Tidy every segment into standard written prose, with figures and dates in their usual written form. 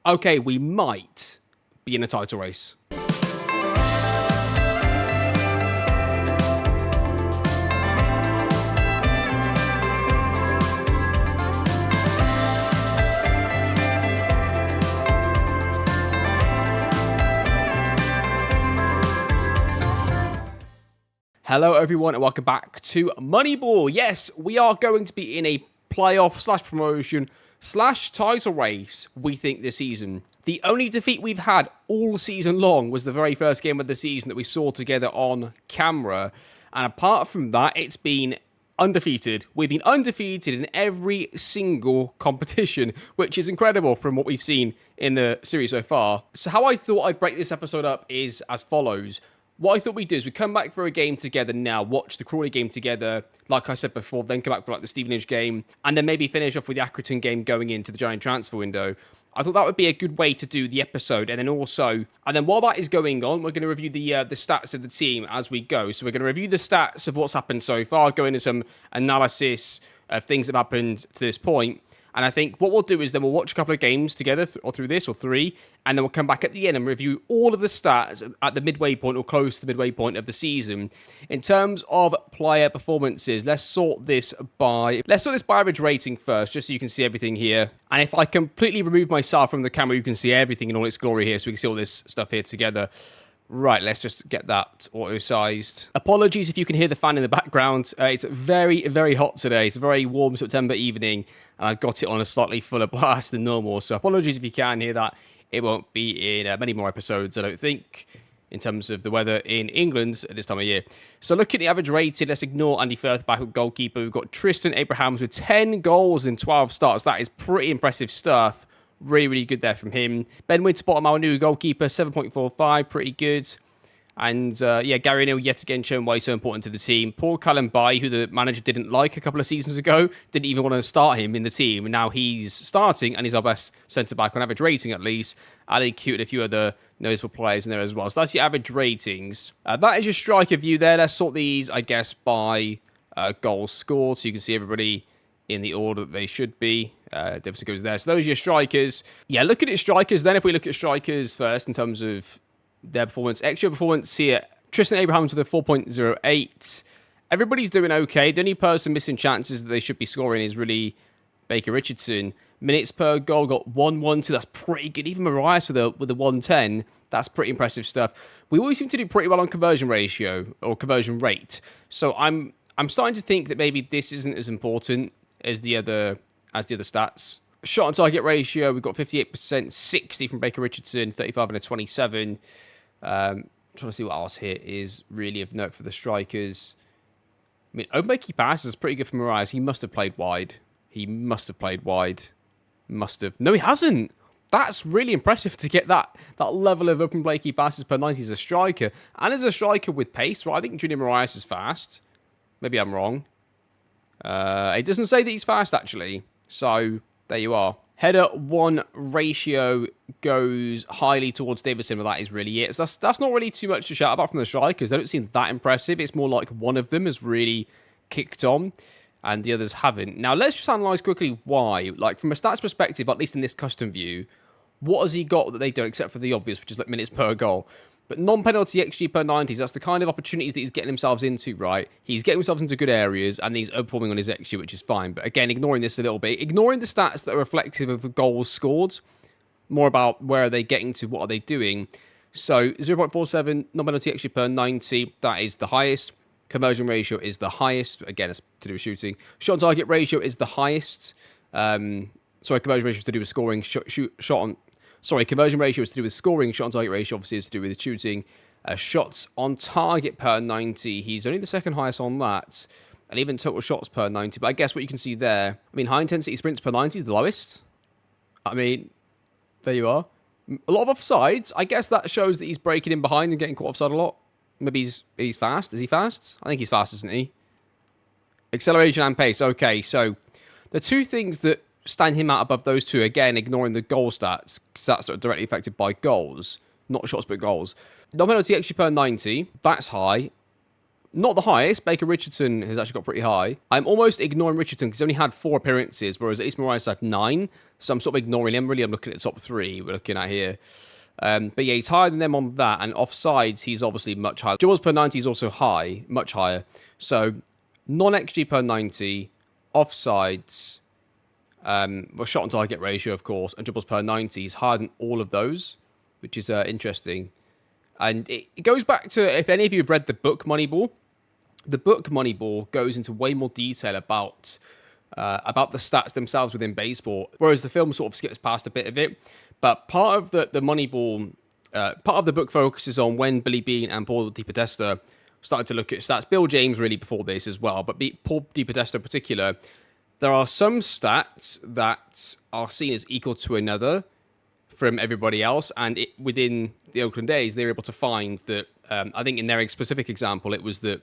okay, we might be in a title race. Hello everyone and welcome back to Moneyball. Yes, we are going to be in a playoff / promotion / title race, we think, this season. The only defeat we've had all season long was the very first game of the season that we saw together on camera. And apart from that, it's been undefeated. We've been undefeated in every single competition, which is incredible from what we've seen in the series so far. So how I thought I'd break this episode up is as follows. What I thought we'd do is we'd come back for a game together now, watch the Crawley game together, like I said before, then come back for like the Stevenage game, and then maybe finish off with the Accrington game going into the January transfer window. I thought that would be a good way to do the episode, and then while that is going on, we're going to review the stats of the team as we go. So we're going to review the stats of what's happened so far, go into some analysis of things that have happened to this point. And I think what we'll do is then we'll watch a couple of games together, or through this, or three, and then we'll come back at the end and review all of the stats at the midway point, or close to the midway point of the season. In terms of player performances, let's sort this by average rating first, just so you can see everything here. And if I completely remove myself from the camera, you can see everything in all its glory here, so we can see all this stuff here together. Right, let's just get that auto-sized. Apologies if you can hear the fan in the background. It's very, very hot today. It's a very warm September evening, and I've got it on a slightly fuller blast than normal. So apologies if you can hear that. It won't be in many more episodes, I don't think, in terms of the weather in England at this time of year. So looking at the average rating, let's ignore Andy Firth back at goalkeeper. We've got Tristan Abrahams with 10 goals in 12 starts. That is pretty impressive stuff. Really, really good there from him. Ben Winterbottom, our new goalkeeper, 7.45, pretty good. And Gary O'Neill yet again showing why he's so important to the team. Paul Cullenby, who the manager didn't like a couple of seasons ago, didn't even want to start him in the team. And now he's starting and he's our best centre-back on average rating at least. Ali Cute and a few other noticeable players in there as well. So that's your average ratings. That is your striker view there. Let's sort these, I guess, by goals scored. So you can see everybody in the order that they should be. Davison goes there. So those are your strikers. Yeah, looking at strikers then. If we look at strikers first in terms of their performance, extra performance here, Tristan Abrahams with a 4.08. Everybody's doing okay. The only person missing chances that they should be scoring is really Baker Richardson. Minutes per goal got 112. That's pretty good. Even Marias with a 110. That's pretty impressive stuff. We always seem to do pretty well on conversion ratio or conversion rate. So I'm starting to think that maybe this isn't as important as the other stats. Shot on target ratio, we've got 58%, 60 from Baker Richardson, 35 and a 27. Trying to see what else here is really of note for the strikers. I mean, open key passes is pretty good for Marias. He must have played wide. No, he hasn't. That's really impressive to get that level of open play key passes per 90 as a striker. And as a striker with pace, right? I think Junior Marias is fast. Maybe I'm wrong. It doesn't say that he's fast, actually. So, there you are. Header 1 ratio goes highly towards Davison, but that is really it. So that's not really too much to shout about from the strikers. They don't seem that impressive. It's more like one of them has really kicked on, and the others haven't. Now, let's just analyse quickly why. Like, from a stats perspective, at least in this custom view, what has he got that they don't, except for the obvious, which is like minutes per goal? But non-penalty XG per 90s, that's the kind of opportunities that he's getting himself into, right? He's getting himself into good areas, and he's outperforming on his XG, which is fine. But again, ignoring this a little bit, ignoring the stats that are reflective of the goals scored, more about where are they getting to, what are they doing. So 0.47 non-penalty XG per 90, that is the highest. Conversion ratio is the highest. Again, it's to do with shooting. Shot on target ratio is the highest. Conversion ratio is to do with scoring. Conversion ratio is to do with scoring. Shot on target ratio obviously is to do with shooting. Shots on target per 90. He's only the second highest on that. And even total shots per 90. But I guess what you can see there, I mean, high intensity sprints per 90 is the lowest. I mean, there you are. A lot of offsides. I guess that shows that he's breaking in behind and getting caught offside a lot. Maybe he's fast. Is he fast? I think he's fast, isn't he? Acceleration and pace. Okay, so the two things that stand him out above those two, again, ignoring the goal stats, because that's sort of directly affected by goals, not shots but goals. Non-penalty XG per 90, that's high. Not the highest. Baker Richardson has actually got pretty high. I'm almost ignoring Richardson because he's only had 4 appearances, whereas Ace Marias had 9. So I'm sort of ignoring him, really. I'm looking at the top 3 we're looking at here. But yeah, he's higher than them on that, and offsides, he's obviously much higher. Dribbles per 90 is also high, much higher. So non-XG per 90, offsides, shot on target ratio, of course, and dribbles per 90 is higher than all of those, which is interesting. And it goes back to, if any of you have read the book Moneyball, the book Moneyball goes into way more detail about the stats themselves within baseball, whereas the film sort of skips past a bit of it. But part of the Moneyball, part of the book focuses on when Billy Beane and Paul DiPodesta started to look at stats. Bill James really before this as well, but Paul DiPodesta in particular. There are some stats that are seen as equal to another from everybody else, and within the Oakland A's, they were able to find that, I think in their specific example, it was that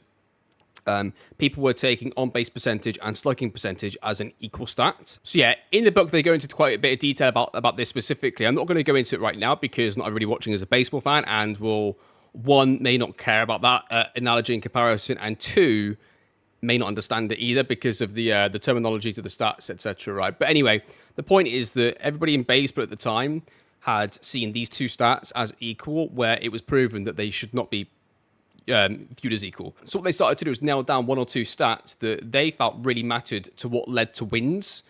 people were taking on-base percentage and slugging percentage as an equal stat. So yeah, in the book, they go into quite a bit of detail about this specifically. I'm not going to go into it right now because not everybody watching is a baseball fan and will, one, may not care about that analogy in comparison, and two, may not understand it either because of the terminology to the stats, etc. Right? But anyway, the point is that everybody in baseball at the time had seen these two stats as equal, where it was proven that they should not be viewed as equal. So what they started to do is nail down one or two stats that they felt really mattered to what led to wins.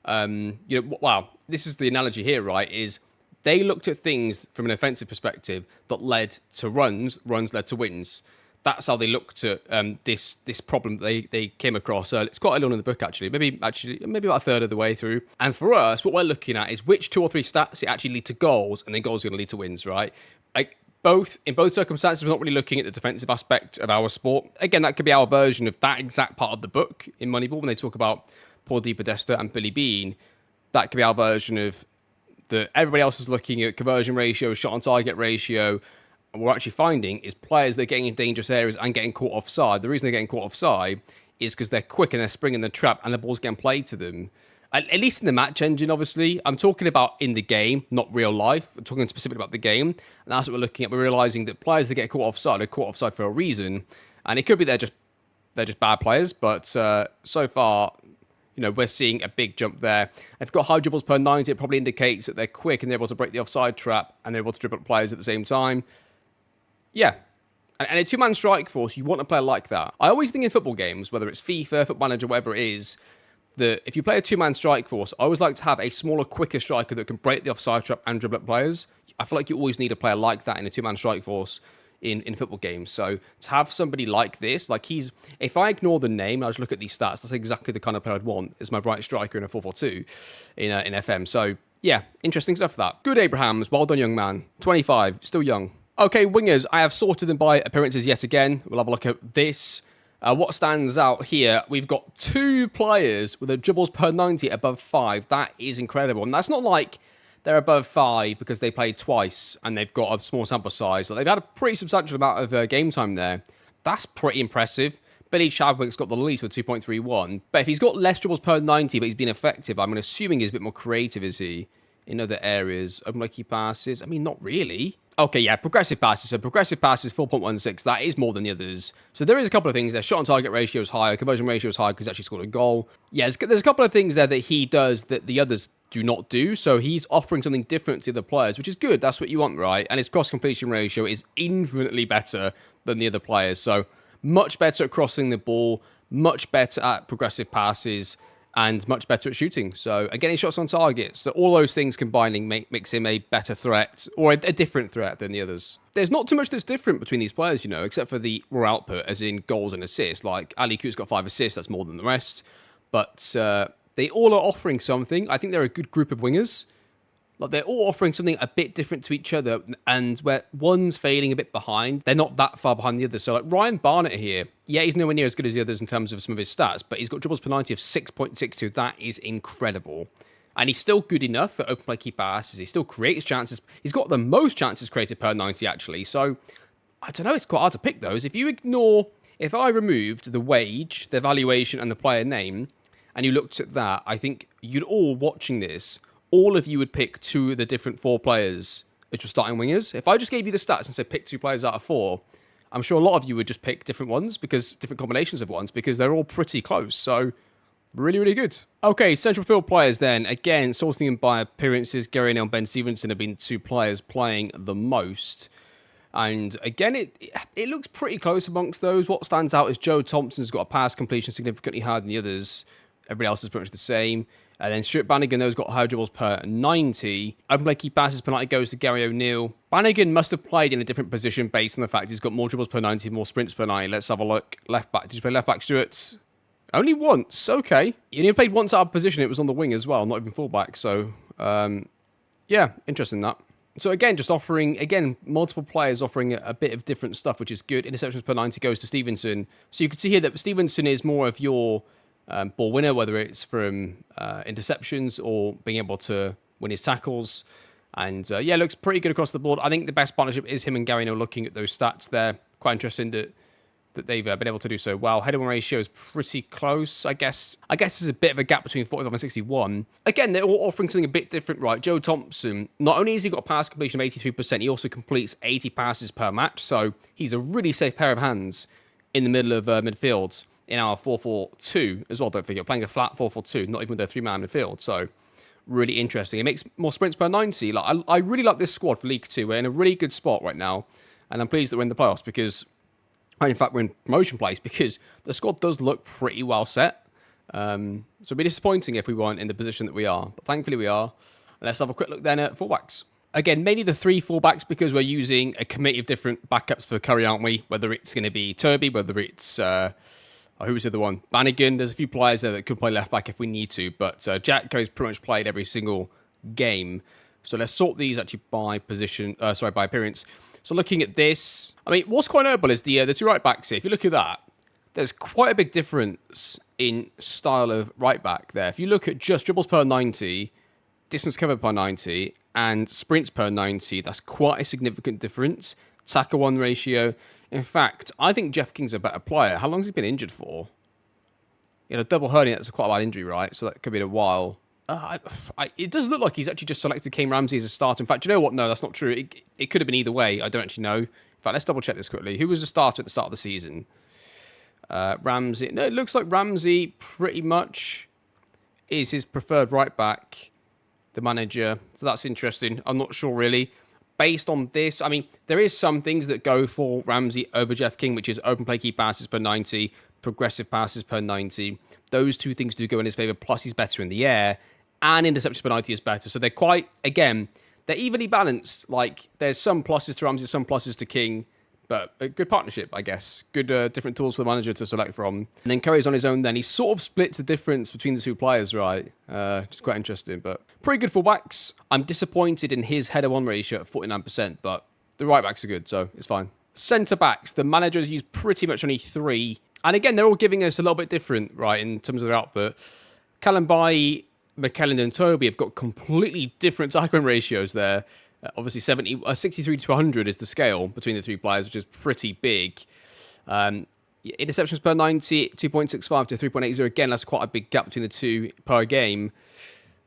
Wow, this is the analogy here, right? Is they looked at things from an offensive perspective that led to runs led to wins. That's how they looked at this problem that they came across. It's quite early on in the book, actually, maybe about a third of the way through. And for us, what we're looking at is which 2 or 3 stats actually lead to goals, and then goals are going to lead to wins, right? In both circumstances, we're not really looking at the defensive aspect of our sport. Again, that could be our version of that exact part of the book in Moneyball when they talk about Paul DiPodesta and Billy Beane. That could be our version of everybody else is looking at conversion ratio, shot on target ratio. And what we're actually finding is players that are getting in dangerous areas and getting caught offside. The reason they're getting caught offside is because they're quick and they're springing the trap and the ball's getting played to them. At least in the match engine, obviously. I'm talking about in the game, not real life. I'm talking specifically about the game. And that's what we're looking at. We're realizing that players that get caught offside are caught offside for a reason. And it could be they're just bad players. But so far, we're seeing a big jump there. If they've got high dribbles per 90, it probably indicates that they're quick and they're able to break the offside trap and they're able to dribble players at the same time. Yeah. And a two-man strike force, you want a player like that. I always think in football games, whether it's FIFA, Football Manager, whatever it is, that if you play a two-man strike force, I always like to have a smaller, quicker striker that can break the offside trap and dribble up players. I feel like you always need a player like that in a two-man strike force in football games. So to have somebody like this, if I ignore the name, I just look at these stats, that's exactly the kind of player I'd want as my right striker in a 4-4-2 in FM. So yeah, interesting stuff for that. Good Abrahams, well done, young man. 25, still young. Okay, wingers, I have sorted them by appearances yet again. We'll have a look at this. What stands out here, we've got 2 players with a dribbles per 90 above 5. That is incredible. And that's not like they're above 5 because they played twice and they've got a small sample size. So they've had a pretty substantial amount of game time there. That's pretty impressive. Billy Chadwick's got the least with 2.31. But if he's got less dribbles per 90, but he's been effective, I'm assuming he's a bit more creative, is he? In other areas. Unlucky passes? I mean, not really. Okay, yeah, progressive passes. So progressive passes, 4.16. That is more than the others. So there is a couple of things there. Shot on target ratio is higher. Conversion ratio is higher because he's actually scored a goal. Yeah, there's a couple of things there that he does that the others do not do. So he's offering something different to the players, which is good. That's what you want, right? And his cross-completion ratio is infinitely better than the other players. So much better at crossing the ball, much better at progressive passes, and much better at shooting. So, and getting shots on target. So all those things combining makes him a better threat, or a different threat than the others. There's not too much that's different between these players, except for the raw output, as in goals and assists. Like, Ali Ku's got 5 assists, that's more than the rest. But they all are offering something. I think they're a good group of wingers. Like, they're all offering something a bit different to each other, and where one's failing a bit behind, they're not that far behind the other. So, like, Ryan Barnett here, yeah, he's nowhere near as good as the others in terms of some of his stats, but he's got dribbles per 90 of 6.62. That is incredible. And he's still good enough for open play key passes. He still creates chances. He's got the most chances created per 90, actually. So, I don't know, it's quite hard to pick those. If I removed the wage, the valuation, and the player name, and you looked at that, I think you'd all watching this, all of you would pick 2 of the different 4 players which were starting wingers. If I just gave you the stats and said pick 2 players out of 4, I'm sure a lot of you would just pick different ones, different combinations of ones, because they're all pretty close. So Really, really good. Okay, central field players then. Again, sorting them by appearances, Gary O'Neill and Ben Stevenson have been the two players playing the most. And again, it looks pretty close amongst those. What stands out is Joe Thompson's got a pass completion significantly higher than the others. Everybody else is pretty much the same. And then Stuart Bannigan, those got higher dribbles per 90. Open play key passes per 90 goes to Gary O'Neill. Bannigan must have played in a different position based on the fact he's got more dribbles per 90, more sprints per 90. Let's have a look. Left back. Did you play left back, Stuart? Only once. Okay. You only played once out of position. It was on the wing as well, not even fullback. So, yeah, interesting that. So again, just offering, multiple players offering a bit of different stuff, which is good. Interceptions per 90 goes to Stevenson. So you can see here that Stevenson is more of your ball winner, whether it's from interceptions or being able to win his tackles. And yeah, looks pretty good across the board. I think the best partnership is him and Gary O'Neill looking at those stats there. Quite interesting that they've been able to do so well. Header-win ratio is pretty close, I guess. There's a bit of a gap between 45 and 61. Again, they're all offering something a bit different, right? Joe Thompson, not only has he got a pass completion of 83%, he also completes 80 passes per match. So he's a really safe pair of hands in the middle of midfield in our 4-4-2 as well. Don't forget, playing a flat 4-4-2, not even with a three-man midfield. So really interesting. It makes more sprints per 90. I really like this squad for League 2. We're in a really good spot right now. And I'm pleased that we're in the playoffs because... in fact, we're in promotion place because the squad does look pretty well set. So it'd be disappointing if we weren't in the position that we are. But thankfully we are. Let's have a quick look then at fullbacks. Again, mainly the three fullbacks because we're using a committee of different backups for Curry, aren't we? Whether it's going to be Turby, whether it's... who's the other one? Bannigan. There's a few players there that could play left back if we need to. But Jack Co's pretty much played every single game. So let's sort these actually by position... by appearance. So looking at this, I mean, what's quite notable is the two right backs here. If you look at that, there's quite a big difference in style of right back there. If you look at just dribbles per 90, distance covered per 90, and sprints per 90, that's quite a significant difference. Tackle one ratio. In fact, I think Jeff King's a better player. How long has he been injured for? You know, double hernia, that's quite a bad injury, right? So that could be a while. It does look like he's actually just selected Kane Ramsey as a starter. In fact, you know what? No, that's not true. It could have been either way. I don't actually know. In fact, let's double check this quickly. Who was the starter at the start of the season? Ramsey. No, it looks like Ramsey pretty much is his preferred right back, the manager. So that's interesting. I'm not sure really. Based on this, I mean, there is some things that go for Ramsey over Jeff King, which is open play key passes per 90, progressive passes per 90. Those two things do go in his favour. Plus, he's better in the air. And interception per 90 is better. So they're quite, again, they're evenly balanced. Like, there's some pluses to Ramsey, some pluses to King. But a good partnership, I guess. Good different tools for the manager to select from. And then Curry's on his own then. He sort of splits the difference between the two players, right? Which is quite interesting. But pretty good fullbacks. I'm disappointed in his header-one ratio at 49%. But the right-backs are good, so it's fine. Centre-backs. The manager has used pretty much only 3. And again, they're all giving us a little bit different, right, in terms of their output. Callum Baye, McKellen and Toby have got completely different tackling ratios there. Obviously, 63 to 100 is the scale between the three players, which is pretty big. Interceptions per 90, 2.65 to 3.80. Again, that's quite a big gap between the two per game.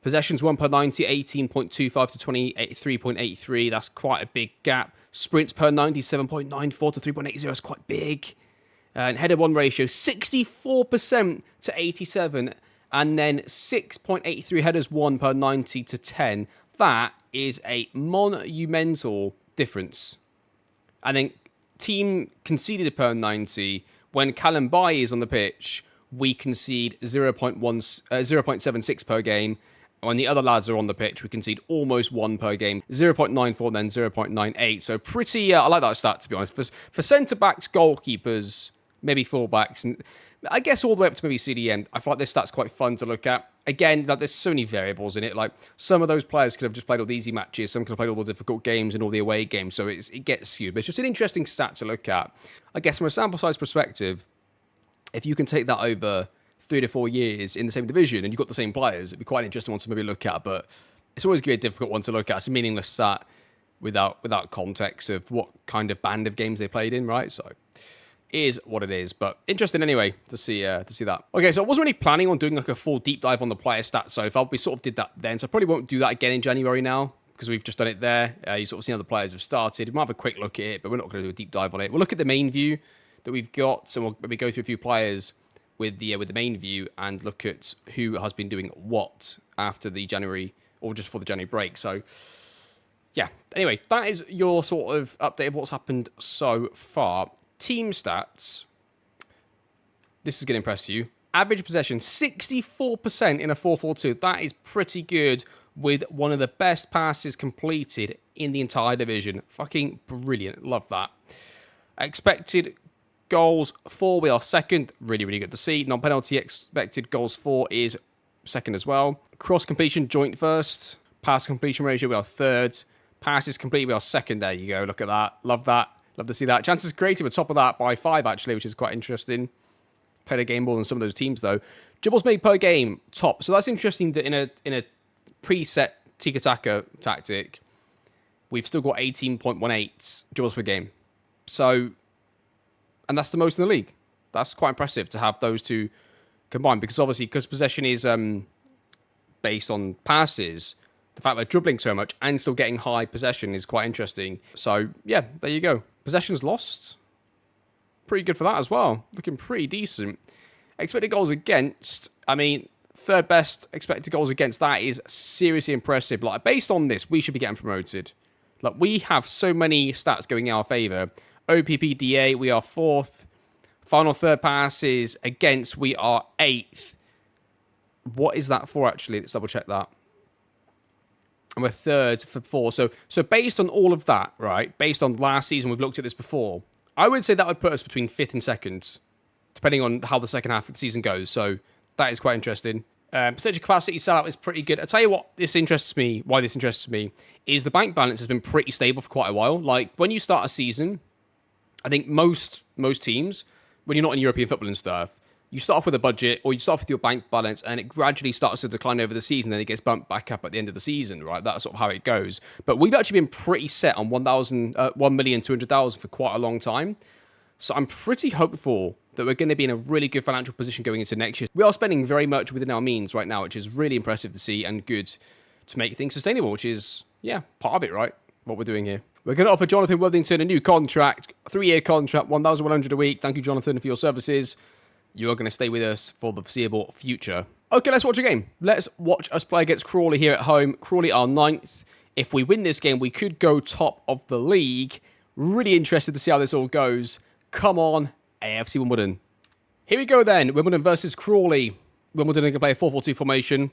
Possessions 1 per 90, 18.25 to 23.83. That's quite a big gap. Sprints per 90, 7.94 to 3.80. That's quite big. And header one ratio, 64% to 87. And then 6.83 headers won per 90 to 10. That is a monumental difference. And then team conceded per 90. When Callum Baye is on the pitch, we concede 0.76 per game. When the other lads are on the pitch, we concede almost 1 per game. 0.94, then 0.98. So pretty, I like that stat, to be honest. For centre-backs, goalkeepers, maybe full-backs, and I guess all the way up to maybe CDM, I feel like this stat's quite fun to look at. Again, there's so many variables in it. Like, some of those players could have just played all the easy matches. Some could have played all the difficult games and all the away games. So it gets skewed. But it's just an interesting stat to look at. I guess from a sample size perspective, if you can take that over 3 to 4 years in the same division and you've got the same players, it'd be quite an interesting one to maybe look at. But it's always going to be a difficult one to look at. It's a meaningless stat without context of what kind of band of games they played in, right? So is what it is, but interesting anyway to see that. Okay, so I wasn't really planning on doing like a full deep dive on the player stats so far. We sort of did that then, so I probably won't do that again in January now because we've just done it there. You sort of see how the players have started. We might have a quick look at it, but we're not going to do a deep dive on it. We'll look at the main view that we've got, so we'll maybe go through a few players with the main view and look at who has been doing what after the January or just before the January break. So, yeah. Anyway, that is your sort of update of what's happened so far. Team stats. This is going to impress you. Average possession, 64% in a 4-4-2. That is pretty good with one of the best passes completed in the entire division. Fucking brilliant. Love that. Expected goals for, we are second. Really, really good to see. Non-penalty expected goals for is second as well. Cross completion, joint first. Pass completion ratio, we are third. Passes complete, we are second. There you go. Look at that. Love that. Love to see that. Chances created, we're top of that by 5, actually, which is quite interesting. Played a game more than some of those teams, though. Dribbles made per game, top. So that's interesting that in a preset tiki-taka tactic, we've still got 18.18 dribbles per game. So, and that's the most in the league. That's quite impressive to have those two combined, because obviously, because possession is based on passes, the fact we're dribbling so much and still getting high possession is quite interesting. So, yeah, there you go. Possessions lost. Pretty good for that as well. Looking pretty decent. Expected goals against, I mean, third best expected goals against. That is seriously impressive. Like, based on this, we should be getting promoted. Like, we have so many stats going in our favour. OPPDA, we are 4th. Final third passes against, we are 8th. What is that for, actually? Let's double check that. And we're 3rd for 4. So based on all of that, right, based on last season, we've looked at this before, I would say that would put us between 5th and 2nd, depending on how the second half of the season goes. So that is quite interesting. Percentage capacity sellout is pretty good. I'll tell you what, why this interests me, is the bank balance has been pretty stable for quite a while. Like, when you start a season, I think most teams, when you're not in European football and stuff, you start off with a budget, or you start off with your bank balance, and it gradually starts to decline over the season, then it gets bumped back up at the end of the season, right? That's sort of how it goes. But we've actually been pretty set on 1,200,000 for quite a long time. So I'm pretty hopeful that we're going to be in a really good financial position going into next year. We are spending very much within our means right now, which is really impressive to see and good to make things sustainable, which is, yeah, part of it, right? What we're doing here. We're going to offer Jonathan Worthington a new contract, 3-year contract, 1,100 a week. Thank you, Jonathan, for your services. You are going to stay with us for the foreseeable future. Okay, let's watch a game. Let's watch us play against Crawley here at home. Crawley are 9th. If we win this game, we could go top of the league. Really interested to see how this all goes. Come on, AFC Wimbledon. Here we go then. Wimbledon versus Crawley. Wimbledon can play a 4-4-2 formation.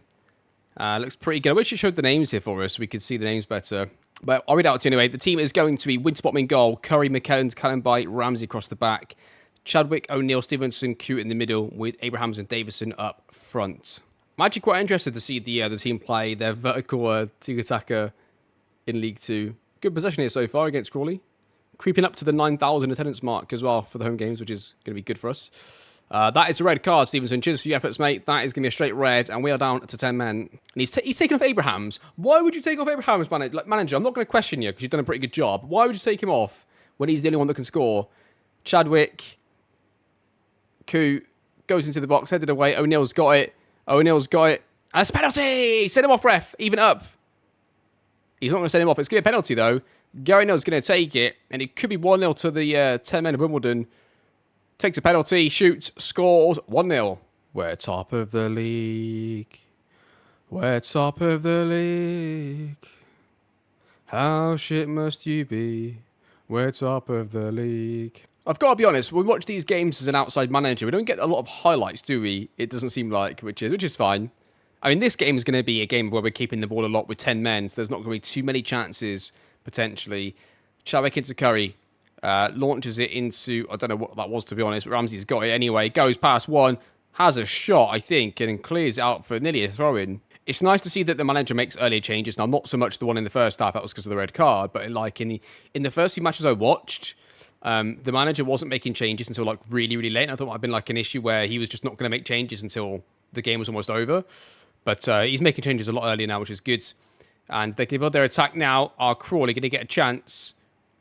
Looks pretty good. I wish it showed the names here for us so we could see the names better. But I'll read out to you anyway. The team is going to be Winterbottom in goal, Curry, McKellen, Callenby, Ramsey across the back, Chadwick, O'Neill, Stevenson, Cute in the middle, with Abrahams and Davison up front. I'm actually quite interested to see the team play their vertical tiki-taka in League 2. Good possession here so far against Crawley. Creeping up to the 9,000 attendance mark as well for the home games, which is going to be good for us. That is a red card, Stevenson. Cheers for your efforts, mate. That is going to be a straight red, and we are down to 10 men. And he's taken off Abrahams. Why would you take off Abrahams, manager? I'm not going to question you because you've done a pretty good job. Why would you take him off when he's the only one that can score? Chadwick, Koo goes into the box, headed away. O'Neill's got it. And it's a penalty! Send him off, ref. Even up. He's not going to send him off. It's going to be a penalty, though. Gary Neal's going to take it, and it could be 1-0 to the 10 men of Wimbledon. Takes a penalty, shoots, scores, 1-0. We're top of the league. We're top of the league. How shit must you be? We're top of the league. I've got to be honest, we watch these games as an outside manager. We don't get a lot of highlights, do we? It doesn't seem like, which is fine. I mean, this game is going to be a game where we're keeping the ball a lot with 10 men, so there's not going to be too many chances, potentially. Chadwick into Curry. Launches it into, I don't know what that was, to be honest, but Ramsey's got it anyway. Goes past one, has a shot, I think, and clears it out for nearly a throw-in. It's nice to see that the manager makes earlier changes. Now, not so much the one in the first half, that was because of the red card, but in the first few matches I watched, the manager wasn't making changes until like really, really late. And I thought it might have been like an issue where he was just not going to make changes until the game was almost over. But he's making changes a lot earlier now, which is good. And they can build their attack now. Are Crawley going to get a chance?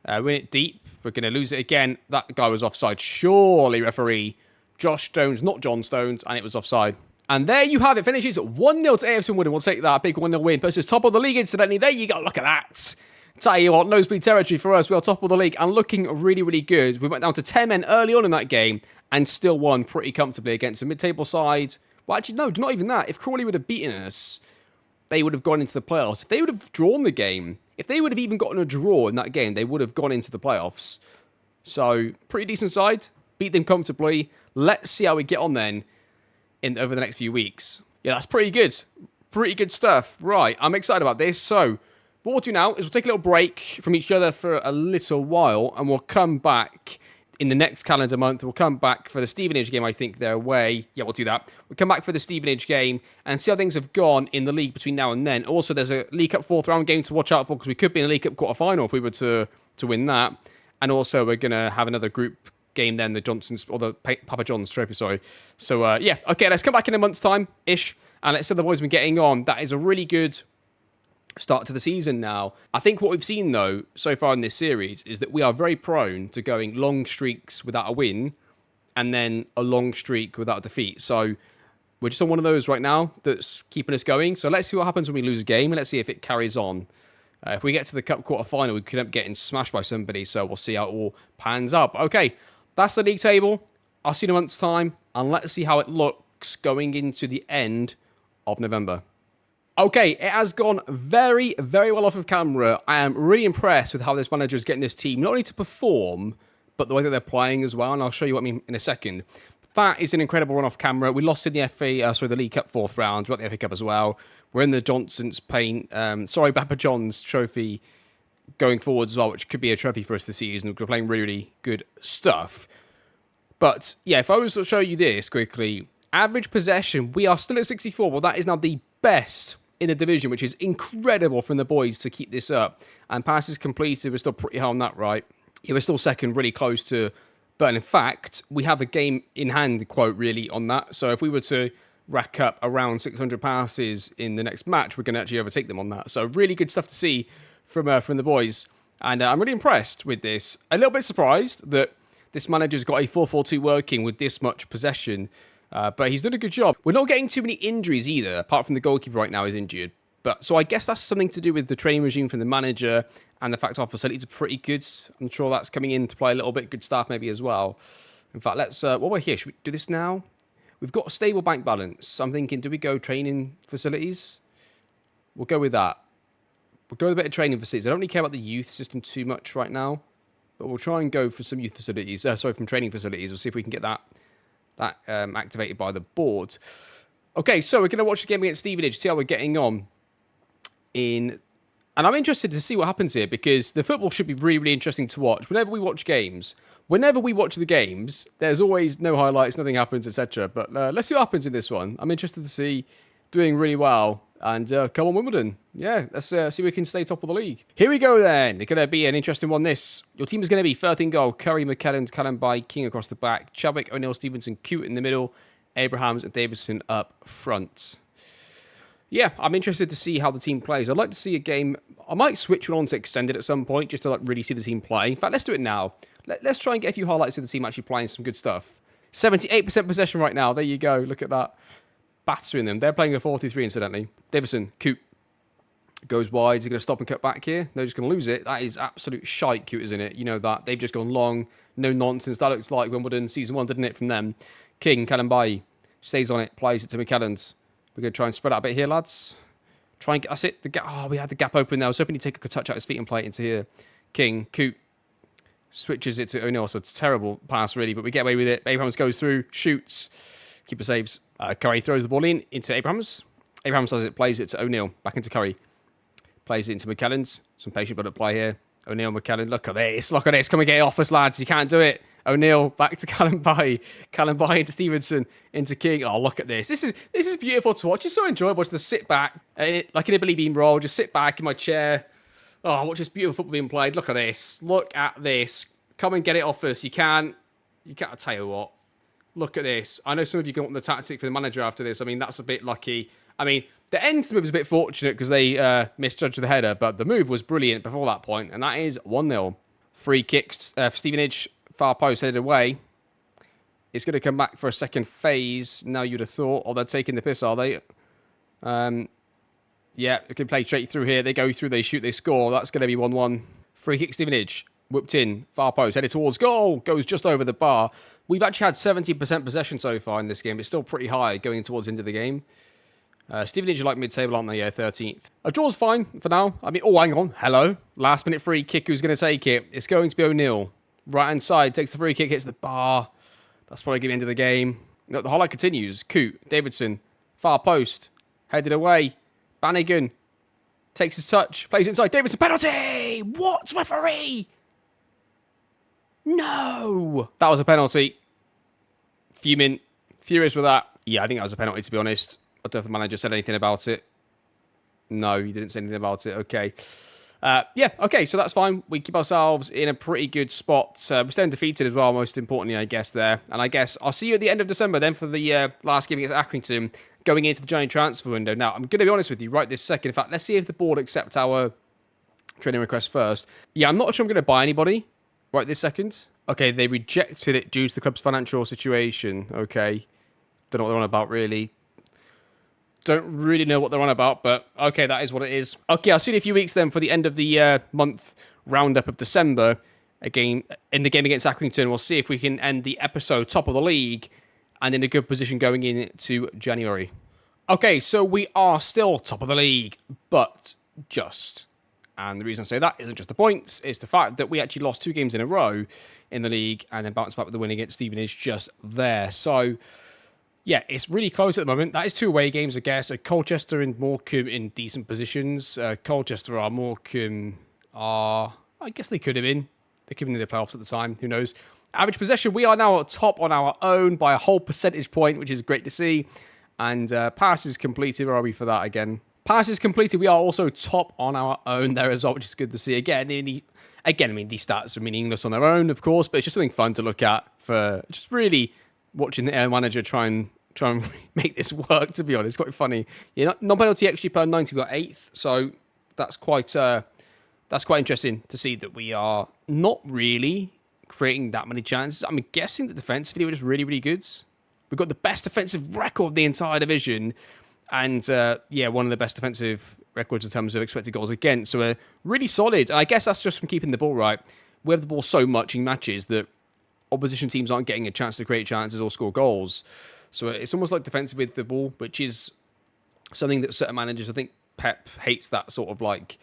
Win it deep. We're going to lose it again. That guy was offside. Surely, referee. Josh Stones, not John Stones, and it was offside. And there you have it. Finishes 1-0 to AFC Wimbledon. We'll take that big 1-0 win versus top of the league, incidentally. There you go. Look at that. Tell you what, nosebleed territory for us. We are top of the league and looking really, really good. We went down to 10 men early on in that game, and still won pretty comfortably against a mid-table side. Well, actually, no, not even that. If Crawley would have beaten us, they would have gone into the playoffs. If they would have drawn the game, if they would have even gotten a draw in that game, they would have gone into the playoffs. So, pretty decent side. Beat them comfortably. Let's see how we get on then over the next few weeks. Yeah, that's pretty good. Pretty good stuff. Right, I'm excited about this. So, what we'll do now is we'll take a little break from each other for a little while, and we'll come back in the next calendar month. We'll come back for the Stevenage game, I think they're away. Yeah, we'll do that. We'll come back for the Stevenage game and see how things have gone in the league between now and then. Also, there's a League Cup fourth round game to watch out for because we could be in a League Cup quarter-final if we were to win that. And also, we're going to have another group game then, the Johnsons, or the Papa John's trophy, sorry. So, yeah, okay, let's come back in a month's time-ish, and let's see how the boys have been getting on. That is a really good start to the season now. I think what we've seen, though, so far in this series is that we are very prone to going long streaks without a win and then a long streak without a defeat. So we're just on one of those right now that's keeping us going. So let's see what happens when we lose a game, and let's see if it carries on. If we get to the Cup quarter-final, we could end up getting smashed by somebody, so we'll see how it all pans up. Okay, that's the league table. I'll see you in a month's time, and let's see how it looks going into the end of November. Okay, it has gone very, very well off of camera. I am really impressed with how this manager is getting this team not only to perform, but the way that they're playing as well, and I'll show you what I mean in a second. That is an incredible run off camera. We lost in the the League Cup fourth round. We got the FA Cup as well. We're in the Johnson's Papa John's trophy going forward as well, which could be a trophy for us this season. We're playing really, really good stuff. But yeah, if I was to show you this quickly, average possession, we are still at 64. Well, that is now the best in the division, which is incredible from the boys to keep this up. And passes completed, we're still pretty high on that, right? Yeah, we're still second, really close to But in fact, we have a game in hand, quote, really, on that. So if we were to rack up around 600 passes in the next match, we're going to actually overtake them on that. So really good stuff to see from the boys. And I'm really impressed with this. A little bit surprised that this manager's got a 4-4-2 working with this much possession. But he's done a good job. We're not getting too many injuries either, apart from the goalkeeper right now is injured. But so I guess that's something to do with the training regime from the manager and the fact our facilities are pretty good. I'm sure that's coming in to play a little bit. Good staff maybe as well. In fact, let's, while we're here, should we do this now? We've got a stable bank balance. I'm thinking, do we go training facilities? We'll go with that. We'll go with a bit of training facilities. I don't really care about the youth system too much right now. But we'll try and go for some youth facilities. From training facilities. We'll see if we can get that activated by the board. Okay, so we're going to watch the game against Stevenage, see how we're getting on. And I'm interested to see what happens here, because the football should be really, really interesting to watch. Whenever we watch the games, there's always no highlights, nothing happens, etc. But let's see what happens in this one. I'm interested to see doing really well. And come on, Wimbledon. Yeah, let's see if we can stay top of the league. Here we go then. It's going to be an interesting one, this. Your team is going to be Firth in goal, Curry, McKellen, Callan-By, King across the back, Chadwick, O'Neill, Stevenson, Cute in the middle, Abrahams and Davidson up front. Yeah, I'm interested to see how the team plays. I'd like to see a game. I might switch one on to extended at some point, just to really see the team play. In fact, let's do it now. Let's try and get a few highlights of the team actually playing some good stuff. 78% possession right now. There you go. Look at that. Battering them. They're playing a 4-3-3, incidentally. Davidson, Cute. Goes wide. Is he going to stop and cut back here? They're just going to lose it. That is absolute shite, Cute, isn't it? You know that. They've just gone long. No nonsense. That looks like Wimbledon Season 1, didn't it, from them? King, Callan-By. Stays on it. Plays it to McKellen's. We're going to try and spread out a bit here, lads. Try and get... That's it. The gap. Oh, we had the gap open there. I was hoping he'd take a touch out his feet and play it into here. King, Coote. Switches it to O'Neill. So it's a terrible pass, really. But we get away with it. Abrahams goes through. Shoots. Keeper saves. Curry throws the ball in into Abrahams. Abrahams does it. Plays it to O'Neill. Back into Curry. Plays it into McKellen's. Some patient but at play here. O'Neill, McKellen. Look at this. Look at this. Come and get it off us, lads. You can't do it. O'Neill back to Callan-By. Callan-By into Stevenson, into King. Oh, look at this. This is beautiful to watch. It's so enjoyable just to sit back, like in a Billy Beane role, just sit back in my chair. Oh, watch this beautiful football being played. Look at this. Look at this. Come and get it off us. You can't. I'll tell you what. Look at this. I know some of you want the tactic for the manager after this. I mean, that's a bit lucky. I mean, the end to the move was a bit fortunate because they misjudged the header, but the move was brilliant before that point, and that is 1-0. Free kicks for Stevenage. Far post headed away. It's going to come back for a second phase. Now you'd have thought, they're taking the piss, are they? Yeah, they can play straight through here. They go through, they shoot, they score. That's going to be 1-1. Free kick Stevenage. Whipped in. Far post. Headed towards goal. Goes just over the bar. We've actually had 70% possession so far in this game. It's still pretty high going towards the end of the game. Stevenage are like mid-table, aren't they? Yeah, 13th. A draw's fine for now. I mean, oh, hang on. Hello. Last minute free kick. Who's going to take it? It's going to be O'Neill. Right-hand side. Takes the free kick. Hits the bar. That's probably the end of the game. No, the highlight continues. Coote. Davidson. Far post. Headed away. Bannigan. Takes his touch. Plays it inside. Davidson. Penalty! What? Referee? No! That was a penalty. Fuming. Furious with that. Yeah, I think that was a penalty, to be honest. I don't know if the manager said anything about it. No, he didn't say anything about it. Okay. Yeah, okay, so that's fine. We keep ourselves in a pretty good spot. We're staying defeated as well, most importantly, I guess, there. And I guess I'll see you at the end of December then for the last game against Accrington, going into the January transfer window. Now, I'm going to be honest with you right this second. In fact, let's see if the board accept our training request first. Yeah, I'm not sure I'm going to buy anybody right this second. Okay, they rejected it due to the club's financial situation. Okay. Don't know what they're on about, really. Don't really know what they're on about, but okay, that is what it is. Okay, I'll see you in a few weeks then for the end of the month roundup of December. Again, in the game against Accrington, we'll see if we can end the episode top of the league and in a good position going into January. Okay, so we are still top of the league, but just. And the reason I say that isn't just the points, it's the fact that we actually lost 2 games in a row in the league and then bounced back with the win against Stevenage just there. So, yeah, it's really close at the moment. That is 2 away games, I guess. Colchester and Morecambe in decent positions. Colchester are, Morecambe are... I guess they could have been. They could have been in the playoffs at the time. Who knows? Average possession, we are now top on our own by a whole percentage point, which is great to see. And passes completed. Where are we for that again? Passes completed, we are also top on our own there as well, which is good to see. Again, these stats are meaningless on their own, of course, but it's just something fun to look at for just really watching the manager try and make this work, to be honest. It's quite funny. Yeah, non-penalty XG per 90, we got 8th, so that's quite interesting to see that we are not really creating that many chances. I'm guessing that defensively we're just really, really good. We've got the best defensive record of the entire division, and one of the best defensive records in terms of expected goals against. So we're really solid, and I guess that's just from keeping the ball right. We have the ball so much in matches that opposition teams aren't getting a chance to create chances or score goals. So it's almost like defensive with the ball, which is something that certain managers, I think Pep hates that sort of like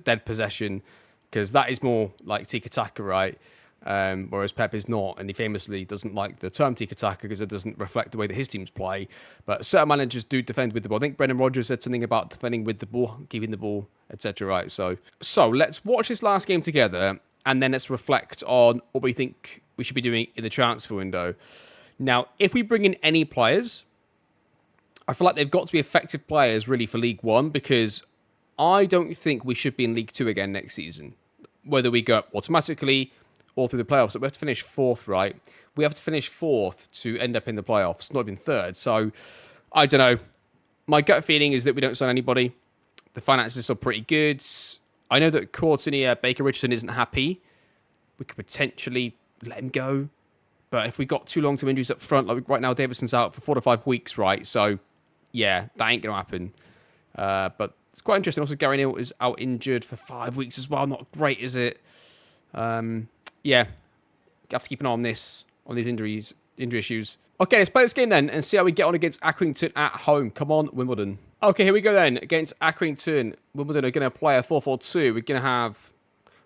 dead possession, because that is more like tiki-taka, right? Whereas Pep is not, and he famously doesn't like the term tiki-taka because it doesn't reflect the way that his teams play. But certain managers do defend with the ball. I think Brendan Rodgers said something about defending with the ball, keeping the ball, etc. Right? So let's watch this last game together, and then let's reflect on what we think we should be doing in the transfer window. Now, if we bring in any players, I feel like they've got to be effective players really for League One, because I don't think we should be in League Two again next season. Whether we go up automatically or through the playoffs, we have to finish 4th, right? We have to finish 4th to end up in the playoffs, not even 3rd. So, I don't know. My gut feeling is that we don't sign anybody. The finances are pretty good. I know that Courtney Baker Richardson isn't happy. We could potentially let him go. But if we got too long to injuries up front, like right now, Davidson's out for 4 to 5 weeks, right? So, yeah, that ain't going to happen. But it's quite interesting. Also, Gary Neal is out injured for 5 weeks as well. Not great, is it? Yeah, have to keep an eye on these injury issues. Okay, let's play this game then and see how we get on against Accrington at home. Come on, Wimbledon. Okay, here we go then. Against Accrington, Wimbledon are going to play a 4-4-2. We're going to have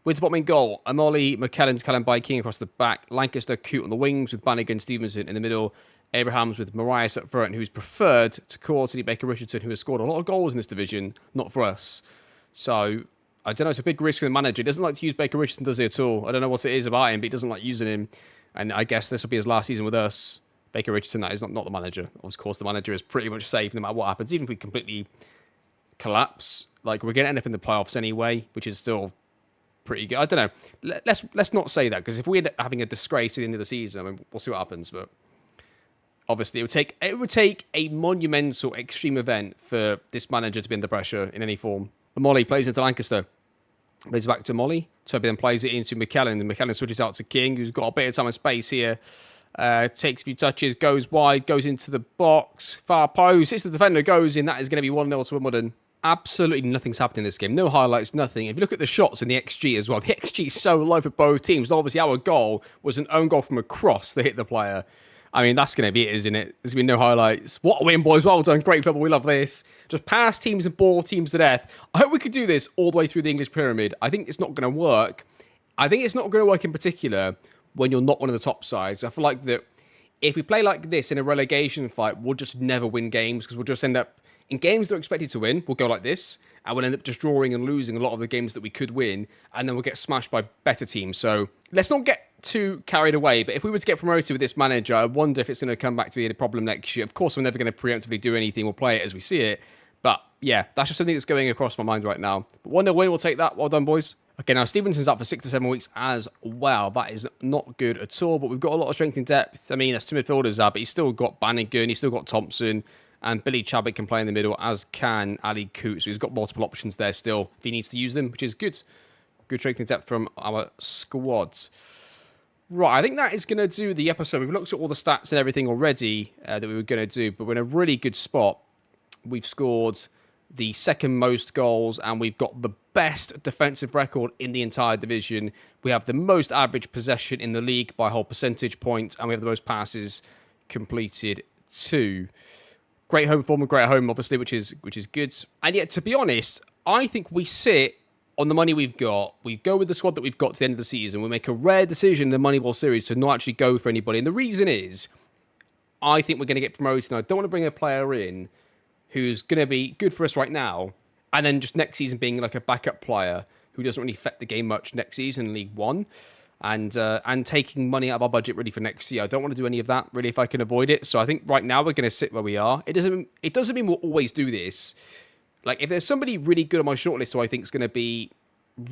Winterbottom in goal, Amoli, McKellen, Callum King across the back, Lancaster, Coote on the wings with Bannigan, Stevenson in the middle, Abrahams with Marias up front, who's preferred to Courtney Baker Richardson, who has scored a lot of goals in this division, not for us. So, I don't know, it's a big risk for the manager. He doesn't like to use Baker Richardson, does he, at all? I don't know what it is about him, but he doesn't like using him. And I guess this will be his last season with us. Baker Richardson, that is not the manager. Of course, the manager is pretty much safe no matter what happens. Even if we completely collapse, like, we're going to end up in the playoffs anyway, which is still pretty good. I don't know. Let's not say that, because if we end up having a disgrace at the end of the season, I mean, we'll see what happens. But obviously, it would take a monumental, extreme event for this manager to be under pressure in any form. Molly plays into Lancaster. Plays back to Molly. Toby then plays it into McKellen. And McKellen switches out to King, who's got a bit of time and space here. Takes a few touches, goes wide, goes into the box. Far post. Hits the defender, goes in. That is going to be 1-0 to Wimbledon. Absolutely nothing's happened in this game. No highlights, nothing. If you look at the shots and the XG as well, the XG is so low for both teams. And obviously, our goal was an own goal from a cross that hit the player. I mean, that's going to be it, isn't it? There's going to be no highlights. What a win, boys. Well done. Great football. We love this. Just pass teams and ball teams to death. I hope we could do this all the way through the English pyramid. I think it's not going to work. I think it's not going to work in particular when you're not one of the top sides. I feel like that if we play like this in a relegation fight, we'll just never win games because we'll just end up in games that are expected to win. We'll go like this and we'll end up just drawing and losing a lot of the games that we could win. And then we'll get smashed by better teams. So let's not get too carried away. But if we were to get promoted with this manager, I wonder if it's going to come back to be a problem next year. Of course, we're never going to preemptively do anything. We'll play it as we see it. But yeah, that's just something that's going across my mind right now. But 1-0 win, we'll take that. Well done, boys. Okay, now Stevenson's out for 6 to 7 weeks as well. That is not good at all, but we've got a lot of strength in depth. I mean, there's 2 midfielders there, but he's still got Bannigan, he's still got Thompson, and Billy Chabot can play in the middle, as can Ali Coote. So he's got multiple options there still if he needs to use them, which is good. Good strength in depth from our squads. Right, I think that is going to do the episode. We've looked at all the stats and everything already that we were going to do, but we're in a really good spot. We've scored the second most goals, and we've got the best defensive record in the entire division. We have the most average possession in the league by a whole percentage point, and we have the most passes completed too. Great home form and great at home, obviously, which is good. And yet, to be honest, I think we sit on the money we've got. We go with the squad that we've got to the end of the season. We make a rare decision in the Moneyball series to not actually go for anybody. And the reason is, I think we're going to get promoted, and I don't want to bring a player in who's going to be good for us right now, and then just next season being like a backup player who doesn't really affect the game much next season in League One, and taking money out of our budget really for next year. I don't want to do any of that really if I can avoid it. So I think right now we're going to sit where we are. It doesn't mean we'll always do this. Like if there's somebody really good on my shortlist who I think is going to be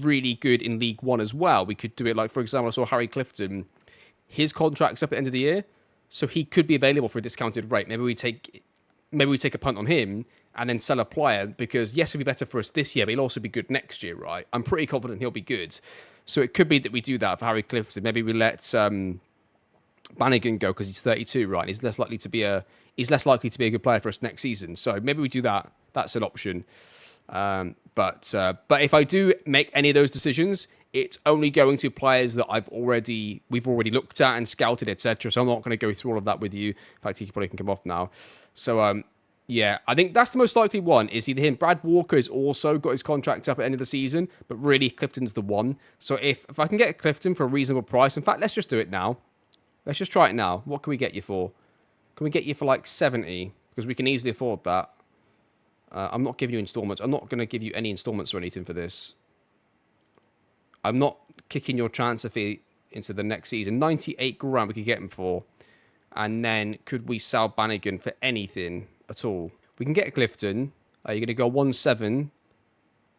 really good in League One as well, we could do it. Like for example, I saw Harry Clifton. His contract's up at the end of the year, so he could be available for a discounted rate. Maybe we take a punt on him and then sell a player because, yes, it'll be better for us this year, but he'll also be good next year, right? I'm pretty confident he'll be good. So it could be that we do that for Harry Clifton. Maybe we let Bannigan go because he's 32, right? And he's less likely to be a good player for us next season. So maybe we do that. That's an option. But if I do make any of those decisions, it's only going to players that we've already looked at and scouted, etc. So I'm not going to go through all of that with you. In fact, he probably can come off now. So yeah, I think that's the most likely one. Is either him. Brad Walker has also got his contract up at the end of the season, but really Clifton's the one. So if I can get Clifton for a reasonable price, in fact, let's just do it now. Let's just try it now. What can we get you for? Can we get you for like 70? Because we can easily afford that. I'm not giving you installments. I'm not going to give you any installments or anything for this. I'm not kicking your transfer fee into the next season. 98 grand we could get him for. And then could we sell Bannigan for anything at all? We can get Clifton. You're going to go 1-7.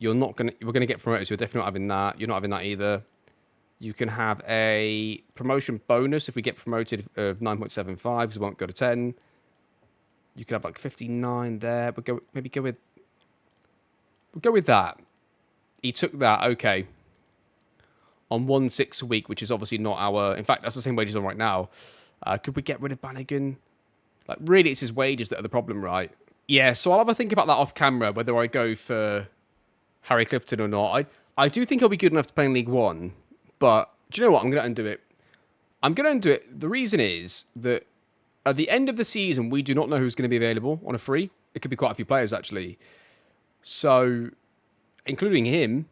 We're going to get promoted, so you're definitely not having that. You're not having that either. You can have a promotion bonus if we get promoted of 9.75 because it won't go to 10. You could have like 59 there. We'll go with that. He took that, okay. On 1.6 a week, which is obviously not our... In fact, that's the same wages on right now. Could we get rid of Bannigan? Like, really, it's his wages that are the problem, right? Yeah, so I'll have a think about that off camera, whether I go for Harry Clifton or not. I do think he'll be good enough to play in League One, but do you know what? I'm going to undo it. I'm going to undo it. The reason is that at the end of the season, we do not know who's going to be available on a free. It could be quite a few players, actually. So, including him,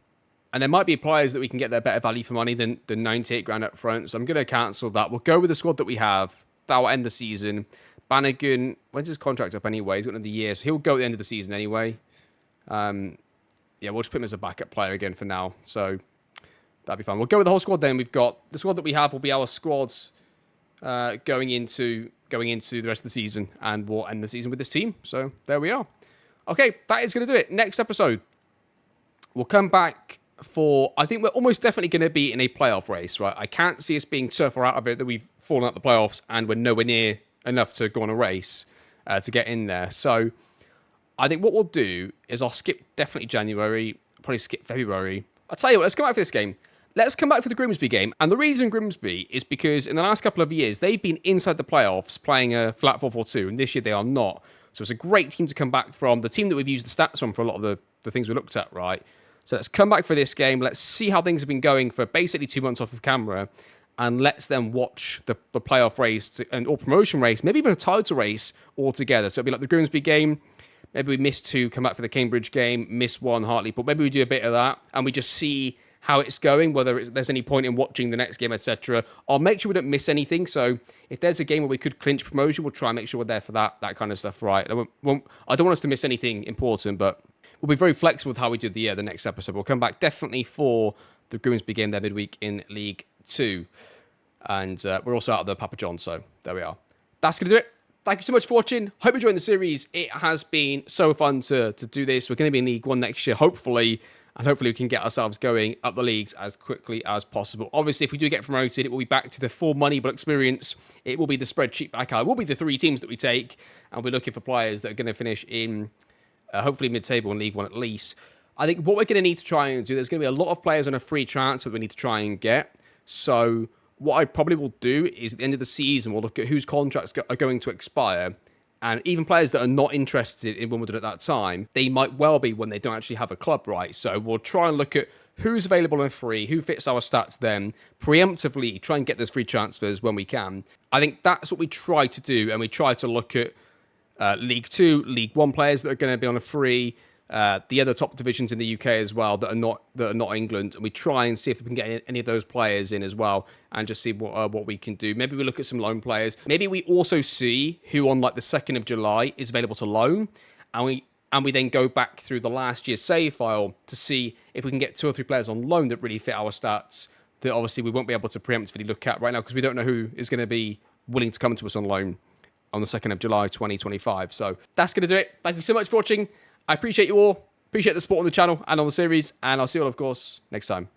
and there might be players that we can get their better value for money than 98 grand up front. So I'm going to cancel that. We'll go with the squad that we have. That will end the season. Bannigan, when's his contract up anyway? He's got another year, so he'll go at the end of the season anyway. Yeah, we'll just put him as a backup player again for now. So that'll be fine. We'll go with the whole squad then. We've got the squad that we have will be our squads going into the rest of the season, and we'll end the season with this team. So there we are. Okay, that is going to do it. Next episode, we'll come back for, I think we're almost definitely going to be in a playoff race, right? I can't see us being so far out of it that we've fallen out the playoffs and we're nowhere near enough to go on a race to get in there. So I think what we'll do is I'll skip definitely January, probably skip February. I'll tell you what, let's come back for this game. Let's come back for the Grimsby game. And the reason Grimsby is because in the last couple of years, they've been inside the playoffs playing a flat 4-4-2, and this year they are not. So it's a great team to come back from. The team that we've used the stats on for a lot of the the things we looked at, right? So let's come back for this game. Let's see how things have been going for basically 2 months off of camera. And let's then watch the playoff race or promotion race, maybe even a title race altogether. So it'll be like the Grimsby game. Maybe we miss 2, come back for the Cambridge game, miss 1, Hartlepool. Maybe we do a bit of that, and we just see how it's going, whether there's any point in watching the next game, etc. I'll make sure we don't miss anything. So if there's a game where we could clinch promotion, we'll try and make sure we're there for that kind of stuff, right? I don't want us to miss anything important, but we'll be very flexible with how we do the next episode. We'll come back definitely for the Grimsby game there midweek in League 2. And we're also out of the Papa John, so there we are. That's going to do it. Thank you so much for watching. Hope you're enjoying the series. It has been so fun to do this. We're going to be in League 1 next year, hopefully. And hopefully we can get ourselves going up the leagues as quickly as possible. Obviously, if we do get promoted, it will be back to the full Moneyball experience. It will be the spreadsheet back out. It will be the 3 teams that we take. And we're looking for players that are going to finish in, hopefully, mid-table in League 1 at least. I think what we're going to need to try and do, there's going to be a lot of players on a free transfer that we need to try and get. So what I probably will do is at the end of the season, we'll look at whose contracts are going to expire. And even players that are not interested in Wimbledon at that time, they might well be when they don't actually have a club, right? So we'll try and look at who's available and free, who fits our stats then, preemptively try and get those free transfers when we can. I think that's what we try to do, and we try to look at League 2, League 1 players that are going to be on a free, the other top divisions in the UK as well that are not England, and we try and see if we can get any of those players in as well, and just see what we can do. Maybe we look at some loan players. Maybe we also see who on like the 2nd of July is available to loan, and we then go back through the last year's save file to see if we can get 2 or 3 players on loan that really fit our stats. That obviously we won't be able to preemptively look at right now because we don't know who is going to be willing to come to us on loan on the 2nd of July 2025. So that's going to do it. Thank you so much for watching. I appreciate you all. Appreciate the support on the channel and on the series. And I'll see you all, of course, next time.